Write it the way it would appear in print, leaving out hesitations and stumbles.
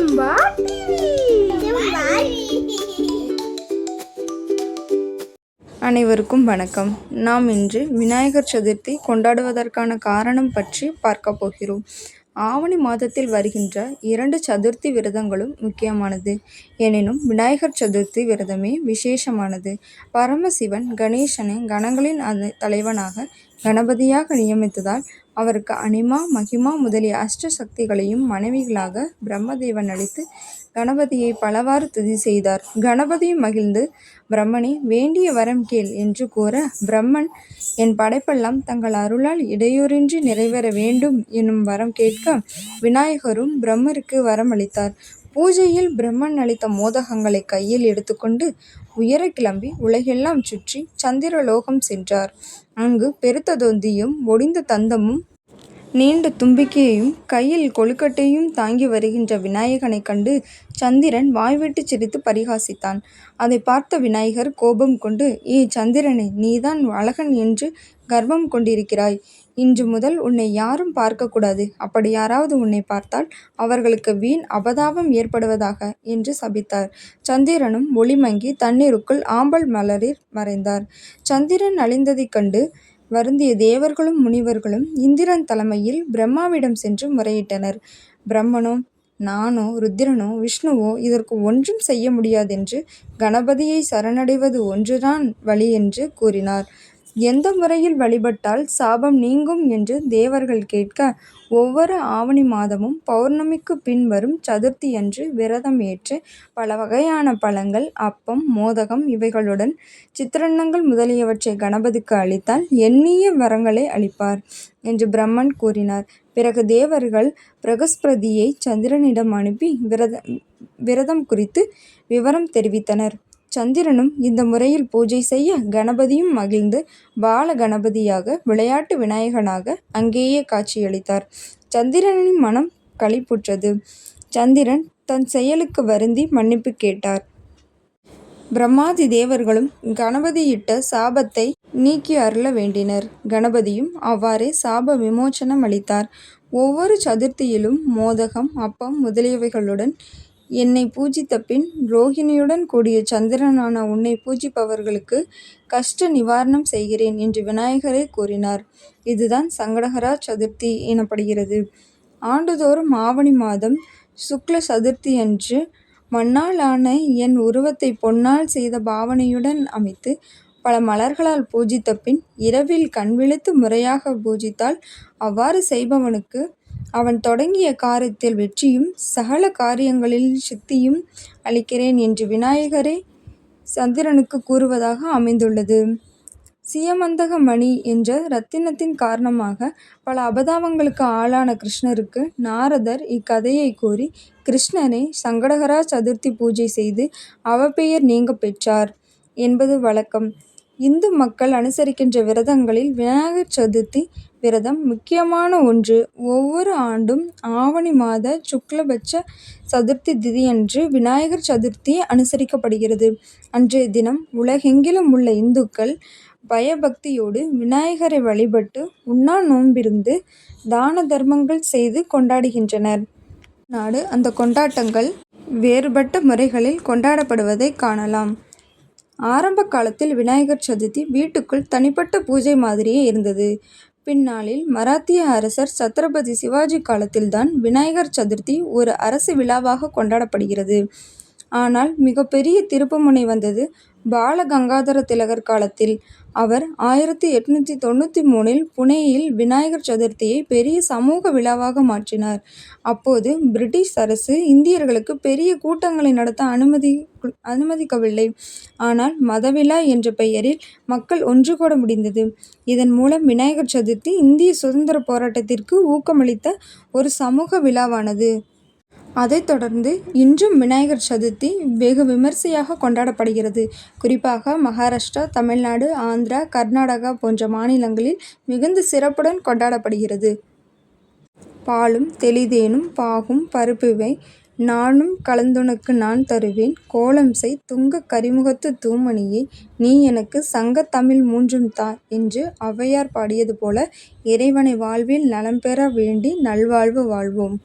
செம்பா அனைவருக்கும் வணக்கம். நாம் இன்று விநாயகர் சதுர்த்தி கொண்டாடுவதற்கான காரணம் பற்றி பார்க்க போகிறோம். ஆவணி மாதத்தில் வருகின்ற 2 சதுர்த்தி விரதங்களும் முக்கியமானது. எனினும் விநாயகர் சதுர்த்தி விரதமே விசேஷமானது. பரமசிவன் கணேசனை கணங்களின் தலைவனாக கணபதியாக நியமித்ததால் அவருக்கு அனிமா மகிமா முதலிய அஷ்ட சக்திகளையும் மனைவிகளாக பிரம்மதேவன் அளித்து கணபதியை பலவாறு துதி செய்தார். கணபதியும் மகிழ்ந்து பிரம்மனே, வேண்டிய வரம் கேள் என்று கூற, பிரம்மன் என் படைப்பெல்லாம் தங்கள் அருளால் இடையூறின்றி நிறைவேற வேண்டும் எனும் வரம் கேட்க விநாயகரும் பிரம்மருக்கு வரம் அளித்தார். பூஜையில் பிரம்மன் அளித்த மோதகங்களை கையில் எடுத்துக்கொண்டு உயர கிளம்பி உலகெல்லாம் சுற்றி சந்திரலோகம் சென்றார். அங்கு பெருத்த தொந்தியும் ஒடிந்த தந்தமும் நீண்ட தும்பிக்கையையும் கையில் கொழுக்கட்டையும் தாங்கி வருகின்ற விநாயகனை கண்டு சந்திரன் வாய்விட்டு சிரித்து பரிகாசித்தான். அதை பார்த்த விநாயகர் கோபம் கொண்டு, சந்திரனே, நீதான் அழகன் என்று கர்வம் கொண்டிருக்கிறாய். இன்று முதல் உன்னை யாரும் பார்க்கக்கூடாது. அப்படி யாராவது உன்னை பார்த்தால் அவர்களுக்கு வீண் அபதாபம் ஏற்படுவதாக என்று சபித்தார். சந்திரனும் ஒளிமங்கி தண்ணீருக்குள் ஆம்பல் மலரில் மறைந்தார். சந்திரன் அழிந்ததைக் கண்டு வருந்திய தேவர்களும் முனிவர்களும் இந்திரன் தலைமையில் பிரம்மாவிடம் சென்று முறையிட்டனர். பிரம்மனோ, நானோ ருத்திரனோ விஷ்ணுவோ இதற்கு ஒன்றும் செய்ய முடியாதென்று கணபதியை சரணடைவது ஒன்றுதான் வழி என்று கூறினார். எந்த முறையில் வழிபட்டால் சாபம் நீங்கும் என்று தேவர்கள் கேட்க, ஒவ்வொரு ஆவணி மாதமும் பௌர்ணமிக்கு பின் வரும் சதுர்த்தியன்று விரதம் ஏற்று பல வகையான பழங்கள், அப்பம், மோதகம் இவைகளுடன் சித்திரன்னங்கள் முதலியவற்றை கணபதிக்கு அளித்தால் எண்ணிய வரங்களை அளிப்பார் என்று பிரம்மன் கூறினார். பிறகு தேவர்கள் பிரகஸ்பதியை சந்திரனிடம் அனுப்பி விரதம் குறித்து விவரம் தெரிவித்தனர். சந்திரனும் இந்த முறையில் பூஜை செய்ய கணபதியும் மகிழ்ந்து பால கணபதியாக விளையாட்டு விநாயகனாக அங்கேயே காட்சியளித்தார். சந்திரனின் மனம் களிப்புற்றது. சந்திரன் தன் செயலுக்கு வருந்தி மன்னிப்பு கேட்டார். பிரம்மாதி தேவர்களும் கணபதியிட்ட சாபத்தை நீக்கி அருள வேண்டினர். கணபதியும் அவ்வாறே சாப விமோசனம் அளித்தார். ஒவ்வொரு சதுர்த்தியிலும் மோதகம், அப்பம் முதலியவைகளுடன் என்னை பூஜித்த பின் ரோகிணியுடன் கூடிய சந்திரனான உன்னை பூஜிப்பவர்களுக்கு கஷ்ட நிவாரணம் செய்கிறேன் என்று விநாயகரே கூறினார். இதுதான் சங்கடஹரா சதுர்த்தி எனப்படுகிறது. ஆண்டுதோறும் ஆவணி மாதம் சுக்ல சதுர்த்தியன்று மண்ணால் ஆன என் உருவத்தை பொன்னால் செய்த பாவனையுடன் அமைத்து பல மலர்களால் பூஜித்த பின் இரவில் கண்விழித்து முறையாக பூஜித்தால் அவ்வாறு செய்பவனுக்கு அவன் தொடங்கிய காரியத்தில் வெற்றியும் சகல காரியங்களில் சித்தியும் அளிக்கிறேன் என்று விநாயகரே சந்திரனுக்கு கூறுவதாக அமைந்துள்ளது. சியமந்தக மணி என்ற இரத்தினத்தின் காரணமாக பல அபதாபங்களுக்கு ஆளான கிருஷ்ணருக்கு நாரதர் இக்கதையை கூறி கிருஷ்ணரை சங்கடஹரா சதுர்த்தி பூஜை செய்து அவப்பெயர் நீங்க பெற்றார் என்பது வழக்கம். இந்து மக்கள் அனுசரிக்கின்ற விரதங்களில் விநாயகர் சதுர்த்தி விரதம் முக்கியமான ஒன்று. ஒவ்வொரு ஆண்டும் ஆவணி மாத சுக்லபட்ச சதுர்த்தி திதியன்று விநாயகர் சதுர்த்தி அனுசரிக்கப்படுகிறது. அன்றைய தினம் உலகெங்கிலும் உள்ள இந்துக்கள் பயபக்தியோடு விநாயகரை வழிபட்டு உண்ணா நோன்பிருந்து தான தர்மங்கள் செய்து கொண்டாடுகின்றனர். நாடு அந்த கொண்டாட்டங்கள் வேறுபட்ட முறைகளில் கொண்டாடப்படுவதை காணலாம். ஆரம்ப காலத்தில் விநாயகர் சதுர்த்தி வீட்டுக்குள் தனிப்பட்ட பூஜை மாதிரியே இருந்தது. பின்னாளில் மராத்திய அரசர் சத்ரபதி சிவாஜி காலத்தில்தான் விநாயகர் சதுர்த்தி ஒரு அரசு விழாவாக கொண்டாடப்படுகிறது. ஆனால் மிகப்பெரிய திருப்புமுனை வந்தது பால கங்காதர திலகர் காலத்தில். அவர் 1893 புனேயில் விநாயகர் சதுர்த்தியை பெரிய சமூக விழாவாக மாற்றினார். அப்போது பிரிட்டிஷ் அரசு இந்தியர்களுக்கு பெரிய கூட்டங்களை நடத்த அனுமதிக்கவில்லை. ஆனால் மதவிழா என்ற பெயரில் மக்கள் ஒன்று கூட முடிந்தது. இதன் மூலம் விநாயகர் சதுர்த்தி இந்திய சுதந்திர போராட்டத்திற்கு ஊக்கமளித்த ஒரு சமூக விழாவானது. அதைத் தொடர்ந்து இன்றும் விநாயகர் சதுர்த்தி வெகு விமர்சையாக கொண்டாடப்படுகிறது. குறிப்பாக மகாராஷ்டிரா, தமிழ்நாடு, ஆந்திரா, கர்நாடகா போன்ற மாநிலங்களில் மிகுந்த சிறப்புடன் கொண்டாடப்படுகிறது. பாலும் தெளிதேனும் பாகும் பருப்பிவை நானும் கலந்துனக்கு நான் தருவேன் கோலம் செய் துங்கக் கரிமுகத்து தூமணியே நீ எனக்கு சங்கத் தமிழ் மூன்றும் தா என்று ஔவையார் பாடியது போல இறைவனை வாழ்வில் நலம் பெற வேண்டி நல்வாழ்வு வாழ்வோம்.